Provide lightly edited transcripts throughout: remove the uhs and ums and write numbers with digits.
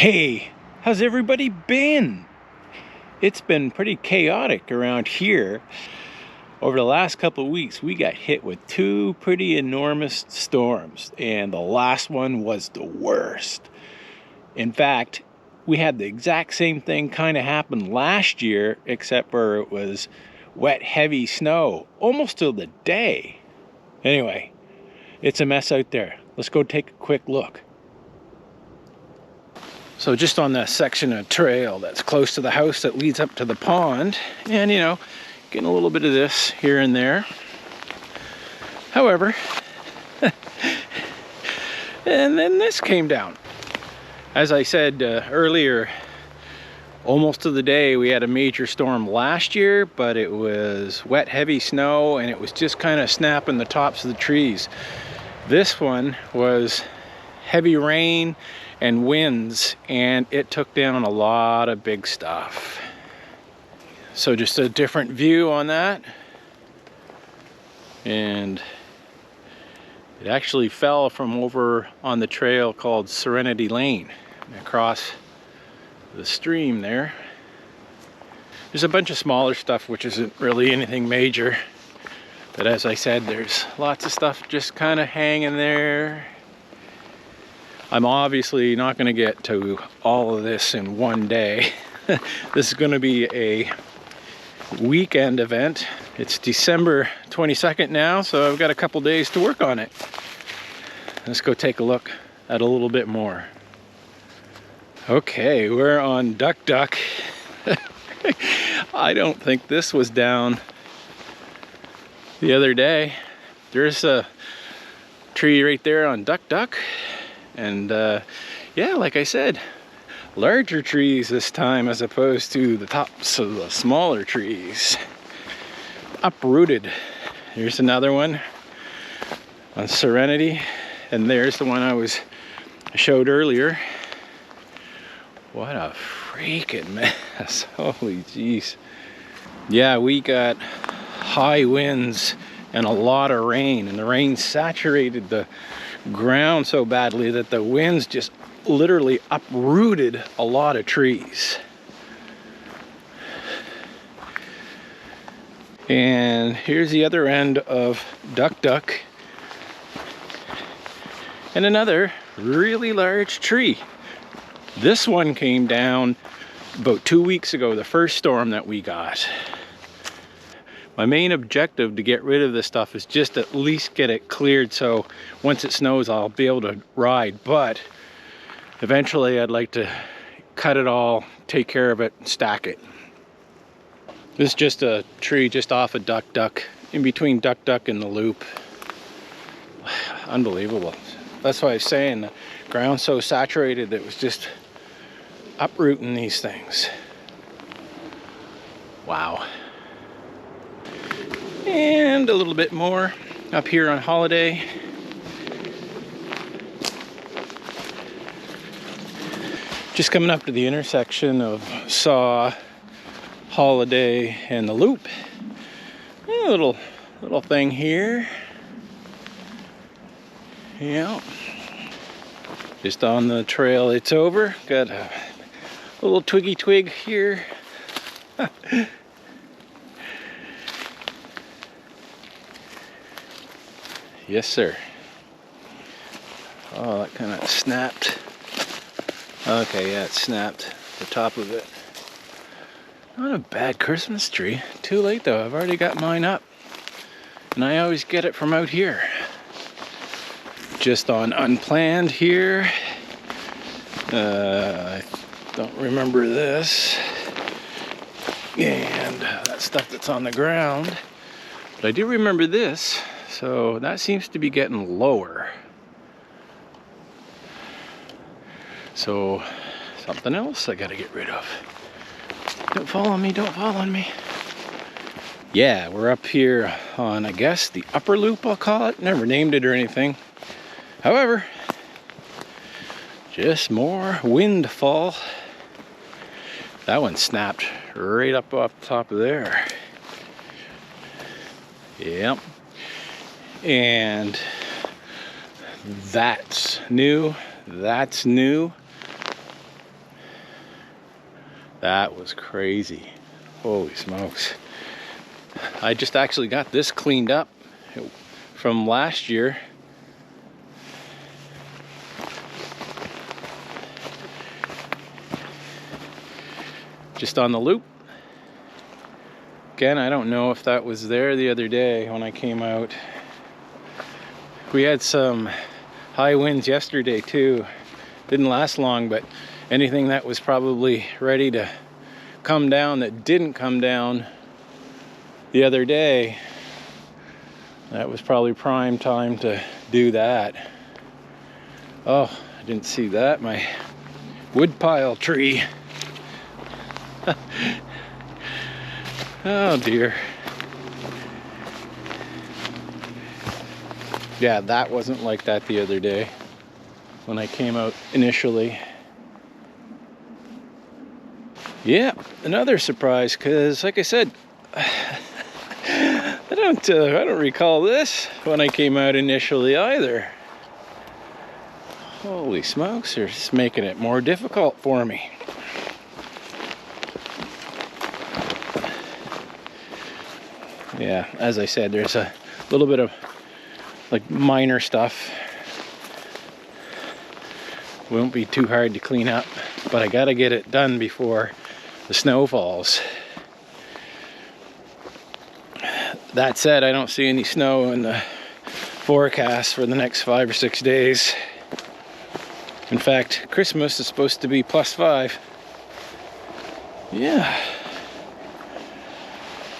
Hey, how's everybody been? It's been pretty chaotic around here. Over the last couple of weeks, we got hit with two pretty enormous storms, and the last one was the worst. In fact, we had the exact same thing kind of happen last year, except for it was wet, heavy snow, almost till the day. Anyway, it's a mess out there. Let's go take a quick look. So just on that section of trail that's close to the house that leads up to the pond, and getting a little bit of this here and there. However, and then this came down. As I said earlier, almost to the day we had a major storm last year, but it was wet, heavy snow, and it was just kind of snapping the tops of the trees. This one was heavy rain and winds, and it took down a lot of big stuff. So just a different view on that. And it actually fell from over on the trail called Serenity Lane across the stream there. There's a bunch of smaller stuff which isn't really anything major, but as I said, there's lots of stuff just kind of hanging there. I'm obviously not going to get to all of this in one day. This is going to be a weekend event. It's December 22nd now, so I've got a couple days to work on it. Let's go take a look at a little bit more. Okay, we're on Duck Duck. I don't think this was down the other day. There's a tree right there on Duck Duck. And yeah, like I said, larger trees this time as opposed to the tops of the smaller trees. Uprooted. Here's another one on Serenity, and there's the one I showed earlier. What a freaking mess. Holy jeez. Yeah, we got high winds and a lot of rain, and the rain saturated the ground so badly that the winds just literally uprooted a lot of trees. And here's the other end of Duck Duck, and another really large tree. This one came down about 2 weeks ago, the first storm that we got. My main objective to get rid of this stuff is just at least get it cleared, so once it snows I'll be able to ride, but eventually I'd like to cut it all, take care of it, and stack it. This is just a tree just off of Duck Duck, in between Duck Duck and the loop. Unbelievable. That's why I was saying the ground's so saturated that it was just uprooting these things. Wow. And a little bit more up here on Holiday. Just coming up to the intersection of Saw, Holiday, and the Loop. A little thing here. Yeah. Just on the trail it's over. Got a little twiggy twig here. Yes, sir. Oh, that kind of snapped. Okay, yeah, it snapped the top of it. Not a bad Christmas tree. Too late though, I've already got mine up. And I always get it from out here. Just on Unplanned here. I don't remember this. And that stuff that's on the ground. But I do remember this. So that seems to be getting lower. So something else I gotta get rid of. Don't fall on me, don't fall on me. Yeah, we're up here on, I guess, the upper loop, I'll call it. Never named it or anything. However, just more windfall. That one snapped right up off the top of there. Yep. And that's new. That was crazy. Holy smokes. I just actually got this cleaned up from last year. Just on the loop. Again, I don't know if that was there the other day when I came out. We had some high winds yesterday too. Didn't last long, but anything that was probably ready to come down that didn't come down the other day, that was probably prime time to do that. Oh, I didn't see that. My woodpile tree. Oh dear. Yeah, that wasn't like that the other day when I came out initially. Yeah, another surprise, because like I said, I don't recall this when I came out initially either. Holy smokes, they're just making it more difficult for me. Yeah, as I said, there's a little bit of like minor stuff. Won't be too hard to clean up, but I gotta get it done before the snow falls. That said, I don't see any snow in the forecast for the next 5 or 6 days. In fact, Christmas is supposed to be +5. Yeah.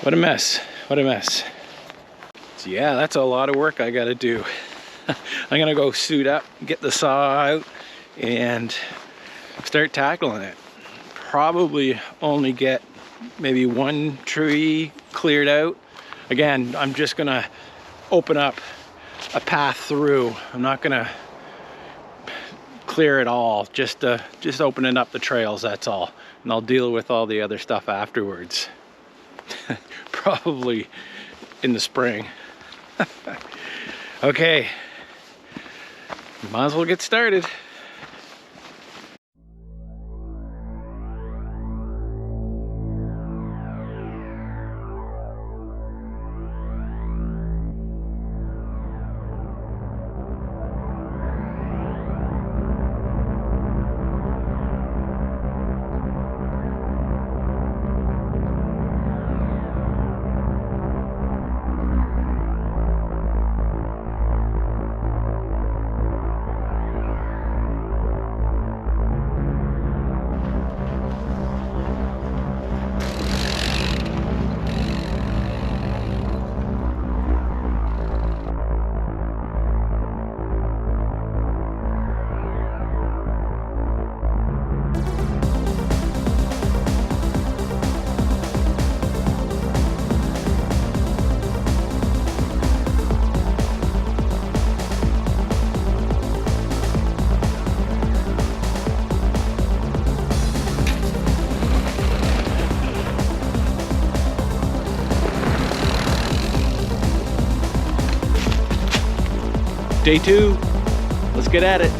What a mess. What a mess. So yeah, that's a lot of work I gotta do. I'm gonna go suit up, get the saw out, and start tackling it. Probably only get maybe 1 tree cleared out. Again, I'm just gonna open up a path through. I'm not gonna clear it all, just opening up the trails, that's all. And I'll deal with all the other stuff afterwards. Probably in the spring. Okay, might as well get started. Day 2, let's get at it.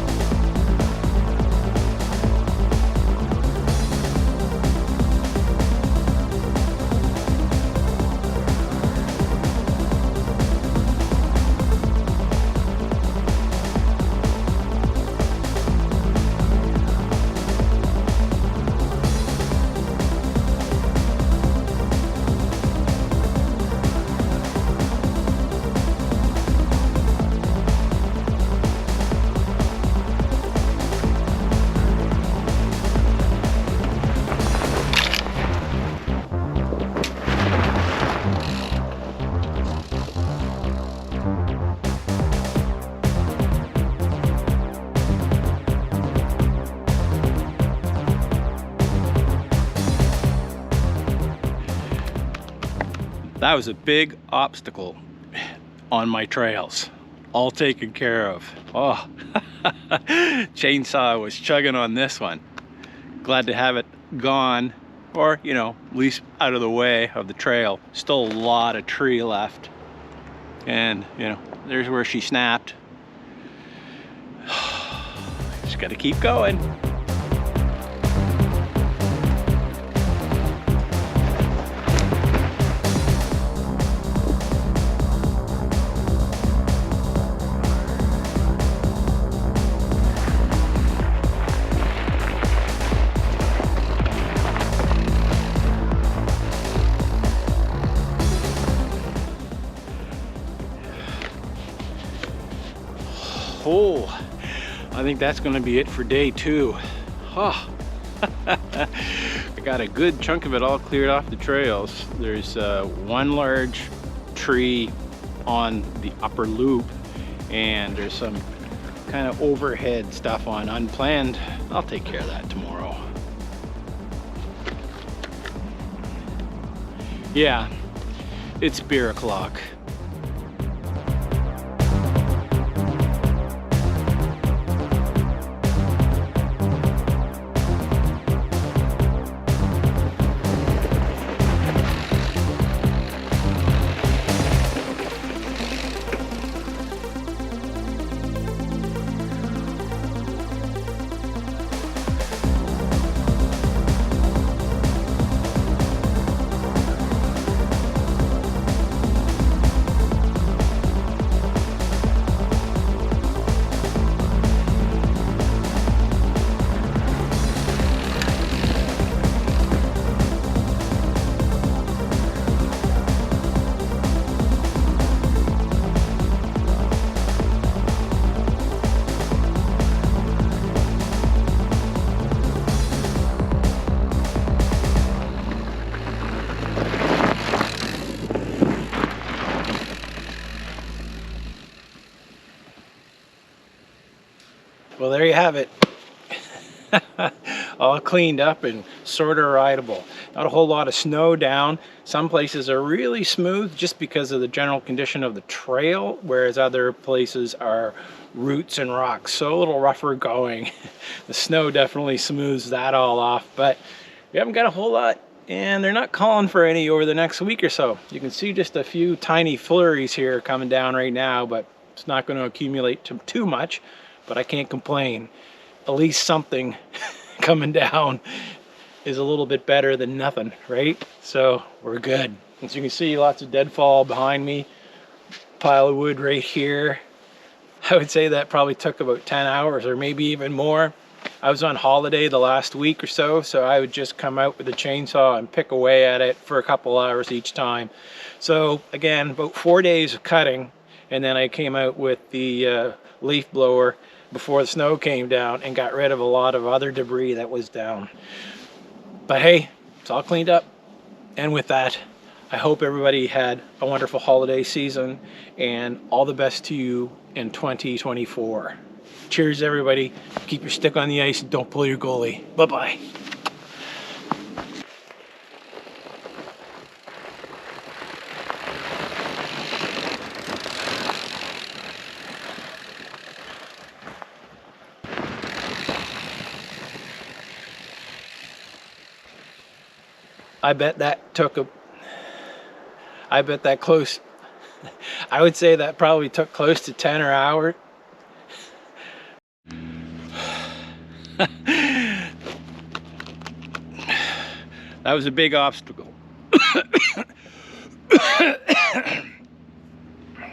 That was a big obstacle on my trails, all taken care of. Oh, chainsaw was chugging on this one. Glad to have it gone, or you know, at least out of the way of the trail. Still a lot of tree left, and you know, there's where she snapped. Just gotta keep going. hole. I think that's going to be it for day 2. Oh. I got a good chunk of it all cleared off the trails. There's one large tree on the upper loop, and there's some kind of overhead stuff on unplanned. I'll take care of that tomorrow. Yeah, it's beer o'clock. Well, there you have it. All cleaned up and sort of rideable. Not a whole lot of snow down. Some places are really smooth just because of the general condition of the trail, whereas other places are roots and rocks, so a little rougher going. The snow definitely smooths that all off, but we haven't got a whole lot, and they're not calling for any over the next week or so. You can see just a few tiny flurries here coming down right now, but it's not going to accumulate to too much. But I can't complain. At least something coming down is a little bit better than nothing, right? So we're good. As you can see, lots of deadfall behind me. Pile of wood right here. I would say that probably took about 10 hours or maybe even more. I was on holiday the last week or so, so I would just come out with a chainsaw and pick away at it for a couple hours each time. So again, about 4 days of cutting, and then I came out with the leaf blower before the snow came down and got rid of a lot of other debris that was down. But hey, it's all cleaned up. And with that, I hope everybody had a wonderful holiday season, and all the best to you in 2024. Cheers, everybody. Keep your stick on the ice and don't pull your goalie. Bye-bye. I bet that took I would say that probably took close to 10 or hour. That was a big obstacle.